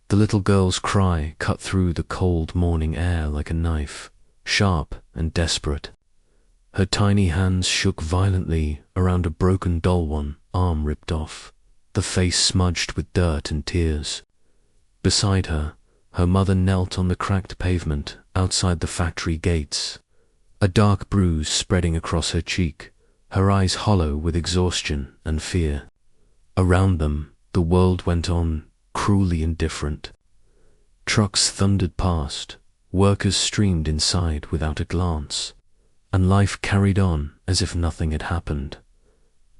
The little girl's cry cut through the cold morning air like a knife, sharp and desperate. Her tiny hands shook violently around a broken doll, one arm ripped off, the face smudged with dirt and tears. Beside her, her mother knelt on the cracked pavement outside the factory gates, a dark bruise spreading across her cheek, her eyes hollow with exhaustion and fear. Around them, the world went on, cruelly indifferent. Trucks thundered past, workers streamed inside without a glance, and life carried on as if nothing had happened.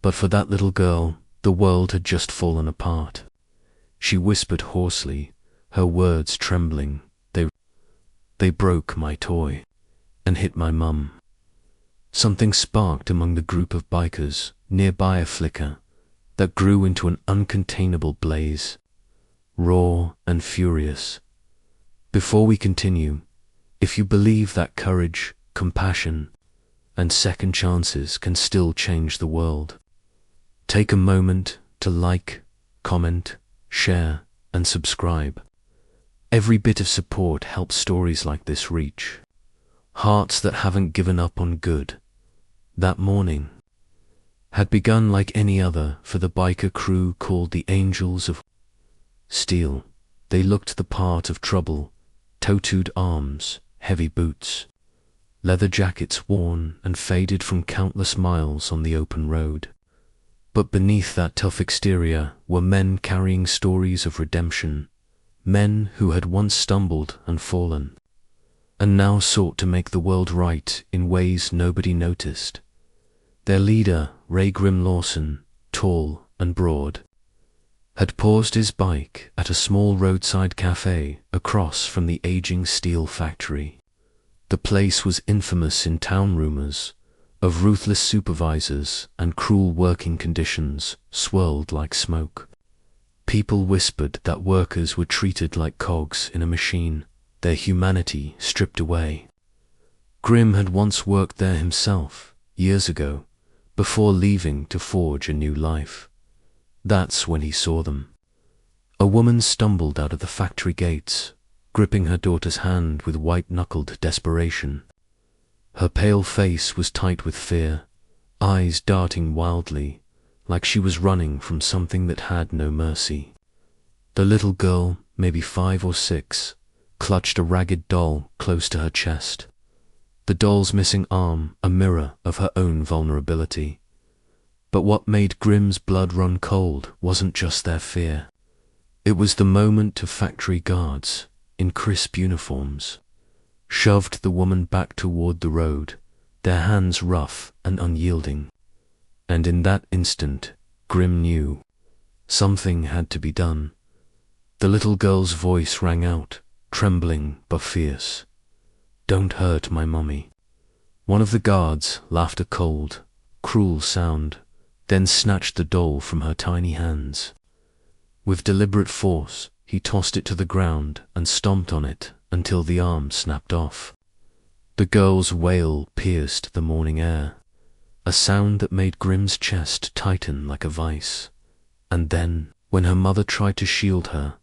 But for that little girl, the world had just fallen apart. She whispered hoarsely, her words trembling, They broke my toy and hit my mum. Something sparked among the group of bikers, nearby a flicker that grew into an uncontainable blaze, raw and furious. Before we continue, if you believe that courage, compassion, and second chances can still change the world, take a moment to like, comment, share, and subscribe. Every bit of support helps stories like this reach hearts that haven't given up on good. That morning had begun like any other for the biker crew called the Angels of Steel. They looked the part of trouble, tattooed arms, heavy boots, leather jackets worn and faded from countless miles on the open road. But beneath that tough exterior were men carrying stories of redemption, men who had once stumbled and fallen, and now sought to make the world right in ways nobody noticed. Their leader, Ray Grim Lawson, tall and broad, had paused his bike at a small roadside cafe across from the aging steel factory. The place was infamous in town rumors of ruthless supervisors and cruel working conditions swirled like smoke. People whispered that workers were treated like cogs in a machine, their humanity stripped away. Grim had once worked there himself, years ago, before leaving to forge a new life. That's when he saw them. A woman stumbled out of the factory gates, gripping her daughter's hand with white-knuckled desperation. Her pale face was tight with fear, eyes darting wildly, like she was running from something that had no mercy. The little girl, maybe 5 or 6, clutched a ragged doll close to her chest. The doll's missing arm, a mirror of her own vulnerability. But what made Grim's blood run cold wasn't just their fear. It was the moment of factory guards, in crisp uniforms, shoved the woman back toward the road, their hands rough and unyielding. And in that instant, Grim knew something had to be done. The little girl's voice rang out, trembling but fierce. "Don't hurt my mummy." One of the guards laughed a cold, cruel sound, then snatched the doll from her tiny hands. With deliberate force, he tossed it to the ground and stomped on it until the arm snapped off. The girl's wail pierced the morning air, a sound that made Grim's chest tighten like a vice. And then, when her mother tried to shield her,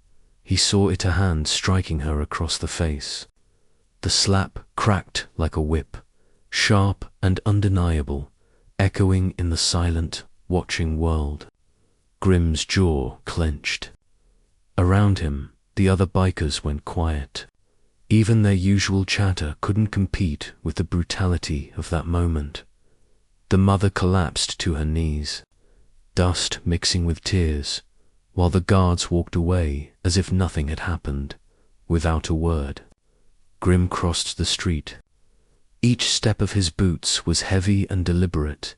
he saw it, a hand striking her across the face. The slap cracked like a whip, sharp and undeniable, echoing in the silent, watching world. Grim's jaw clenched. Around him, the other bikers went quiet. Even their usual chatter couldn't compete with the brutality of that moment. The mother collapsed to her knees, dust mixing with tears, while the guards walked away as if nothing had happened, without a word. Grim crossed the street. Each step of his boots was heavy and deliberate,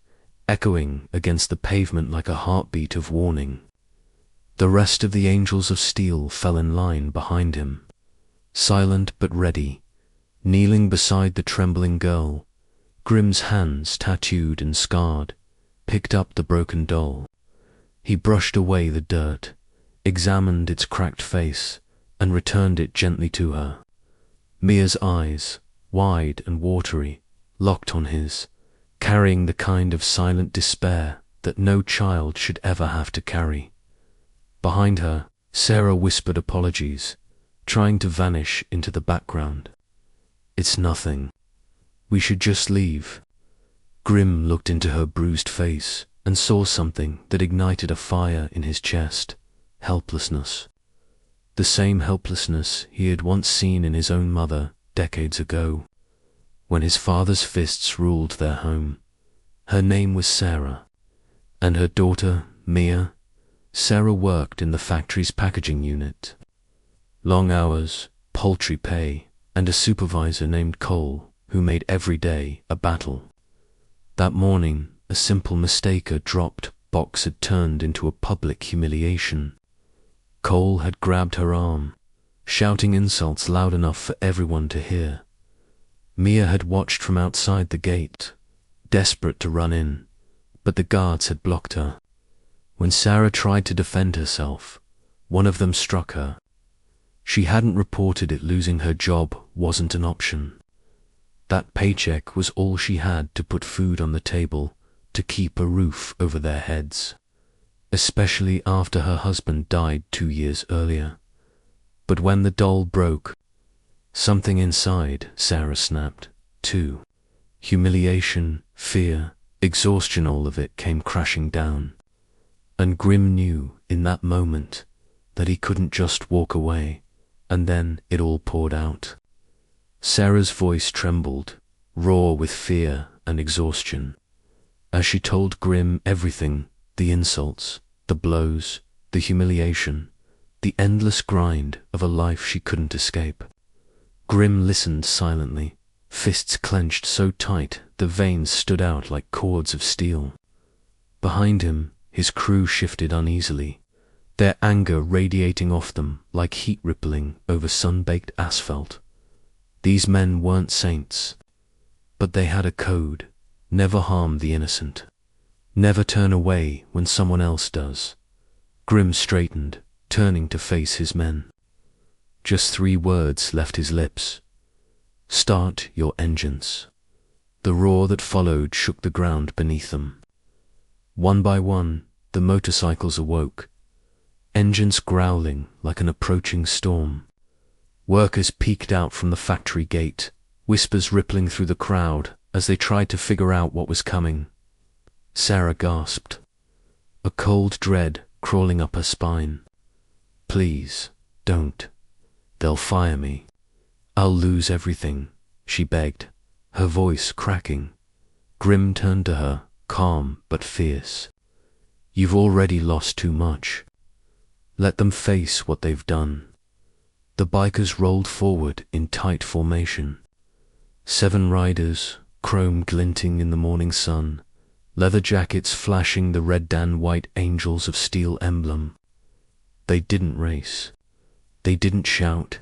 echoing against the pavement like a heartbeat of warning. The rest of the Angels of Steel fell in line behind him, silent but ready, kneeling beside the trembling girl. Grim's hands, tattooed and scarred, picked up the broken doll. He brushed away the dirt, examined its cracked face, and returned it gently to her. Mia's eyes, wide and watery, locked on his, carrying the kind of silent despair that no child should ever have to carry. Behind her, Sarah whispered apologies, trying to vanish into the background. It's nothing. We should just leave. Grim looked into her bruised face and saw something that ignited a fire in his chest. Helplessness. The same helplessness he had once seen in his own mother decades ago, when his father's fists ruled their home. Her name was Sarah, and her daughter, Mia. Sarah worked in the factory's packaging unit. Long hours, paltry pay, and a supervisor named Cole who made every day a battle. That morning, a simple mistake, a dropped box, had turned into a public humiliation. Cole had grabbed her arm, shouting insults loud enough for everyone to hear. Mia had watched from outside the gate, desperate to run in, but the guards had blocked her. When Sarah tried to defend herself, one of them struck her. She hadn't reported it. Losing her job wasn't an option. That paycheck was all she had to put food on the table, to keep a roof over their heads, especially after her husband died 2 years earlier. But when the doll broke, something inside Sarah snapped, too. Humiliation, fear, exhaustion, all of it came crashing down. And Grim knew in that moment that he couldn't just walk away, and then it all poured out. Sarah's voice trembled, raw with fear and exhaustion, as she told Grim everything: the insults, the blows, the humiliation, the endless grind of a life she couldn't escape. Grim listened silently, fists clenched so tight the veins stood out like cords of steel. Behind him, his crew shifted uneasily, their anger radiating off them like heat rippling over sun-baked asphalt. These men weren't saints, but they had a code: never harm the innocent. Never turn away when someone else does. Grim straightened, turning to face his men. Just 3 words left his lips. Start your engines. The roar that followed shook the ground beneath them. One by one, the motorcycles awoke, engines growling like an approaching storm. Workers peeked out from the factory gate, whispers rippling through the crowd as they tried to figure out what was coming. Sarah gasped, a cold dread crawling up her spine. Please, don't. They'll fire me. I'll lose everything, she begged, her voice cracking. Grim turned to her, calm but fierce. You've already lost too much. Let them face what they've done. The bikers rolled forward in tight formation. 7 riders, chrome glinting in the morning sun, leather jackets flashing the red and white angels of steel emblem. They didn't race. They didn't shout.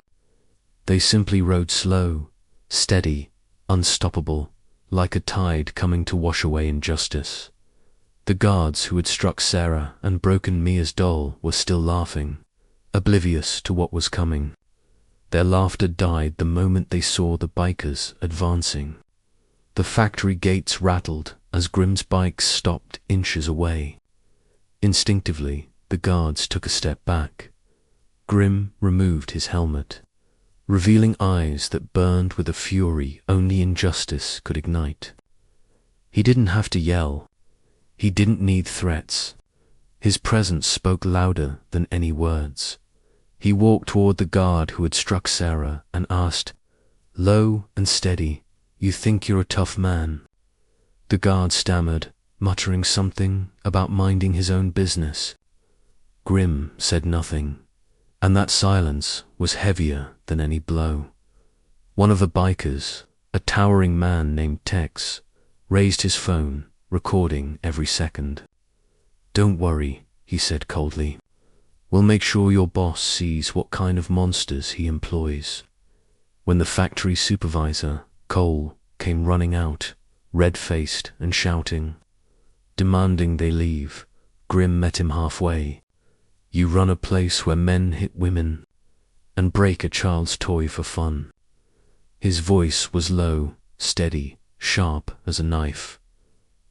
They simply rode slow, steady, unstoppable, like a tide coming to wash away injustice. The guards who had struck Sarah and broken Mia's doll were still laughing, oblivious to what was coming. Their laughter died the moment they saw the bikers advancing. The factory gates rattled as Grim's bikes stopped inches away. Instinctively, the guards took a step back. Grim removed his helmet, revealing eyes that burned with a fury only injustice could ignite. He didn't have to yell. He didn't need threats. His presence spoke louder than any words. He walked toward the guard who had struck Sarah and asked, low and steady, "You think you're a tough man?" The guard stammered, muttering something about minding his own business. Grim said nothing, and that silence was heavier than any blow. One of the bikers, a towering man named Tex, raised his phone, recording every second. "Don't worry," he said coldly. "We'll make sure your boss sees what kind of monsters he employs." When the factory supervisor, Cole, came running out, red-faced and shouting, demanding they leave, Grim met him halfway. "You run a place where men hit women and break a child's toy for fun." His voice was low, steady, sharp as a knife.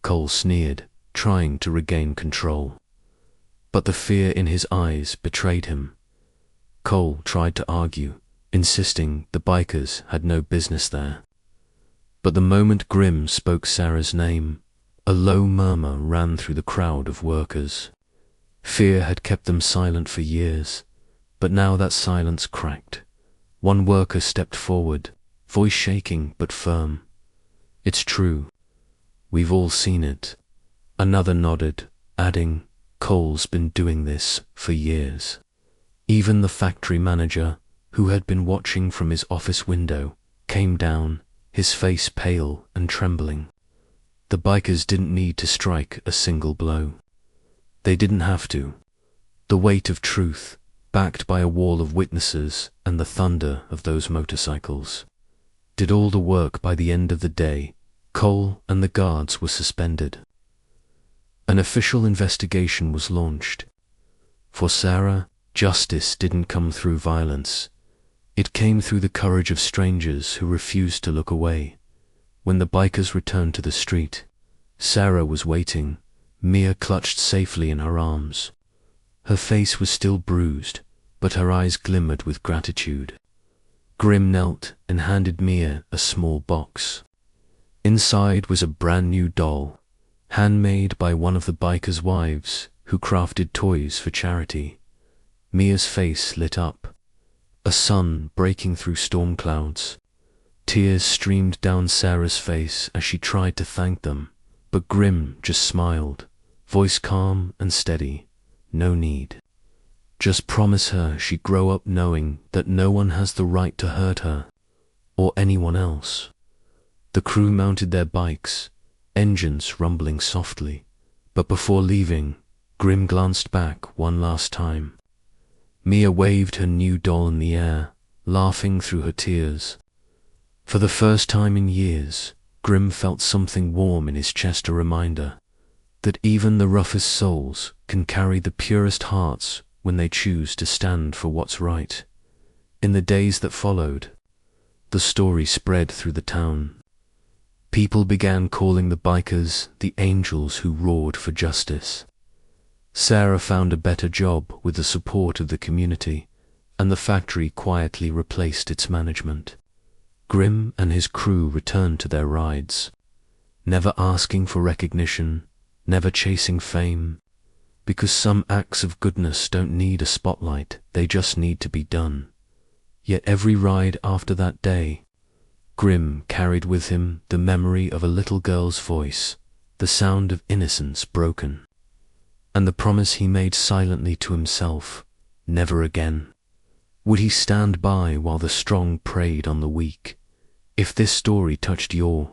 Cole sneered, trying to regain control. But the fear in his eyes betrayed him. Cole tried to argue, insisting the bikers had no business there. But the moment Grimm spoke Sarah's name, a low murmur ran through the crowd of workers. Fear had kept them silent for years, but now that silence cracked. One worker stepped forward, voice shaking but firm. "It's true. We've all seen it." Another nodded, adding, "Cole's been doing this for years." Even the factory manager, who had been watching from his office window, came down, his face pale and trembling. The bikers didn't need to strike a single blow. They didn't have to. The weight of truth, backed by a wall of witnesses and the thunder of those motorcycles, did all the work. By the end of the day, Cole and the guards were suspended. An official investigation was launched. For Sarah, justice didn't come through violence. It came through the courage of strangers who refused to look away. When the bikers returned to the street, Sarah was waiting, Mia clutched safely in her arms. Her face was still bruised, but her eyes glimmered with gratitude. Grimm knelt and handed Mia a small box. Inside was a brand new doll, handmade by one of the bikers' wives who crafted toys for charity. Mia's face lit up, a sun breaking through storm clouds. Tears streamed down Sarah's face as she tried to thank them, but Grimm just smiled, voice calm and steady. "No need. Just promise her she'd grow up knowing that no one has the right to hurt her, or anyone else." The crew mounted their bikes, engines rumbling softly, but before leaving, Grimm glanced back one last time. Mia waved her new doll in the air, laughing through her tears. For the first time in years, Grimm felt something warm in his chest, a reminder that even the roughest souls can carry the purest hearts when they choose to stand for what's right. In the days that followed, the story spread through the town. People began calling the bikers the angels who roared for justice. Sarah found a better job with the support of the community, and the factory quietly replaced its management. Grimm and his crew returned to their rides, never asking for recognition, never chasing fame, because some acts of goodness don't need a spotlight, they just need to be done. Yet every ride after that day, Grimm carried with him the memory of a little girl's voice, the sound of innocence broken, and the promise he made silently to himself, never again. Would he stand by while the strong preyed on the weak? If this story touched your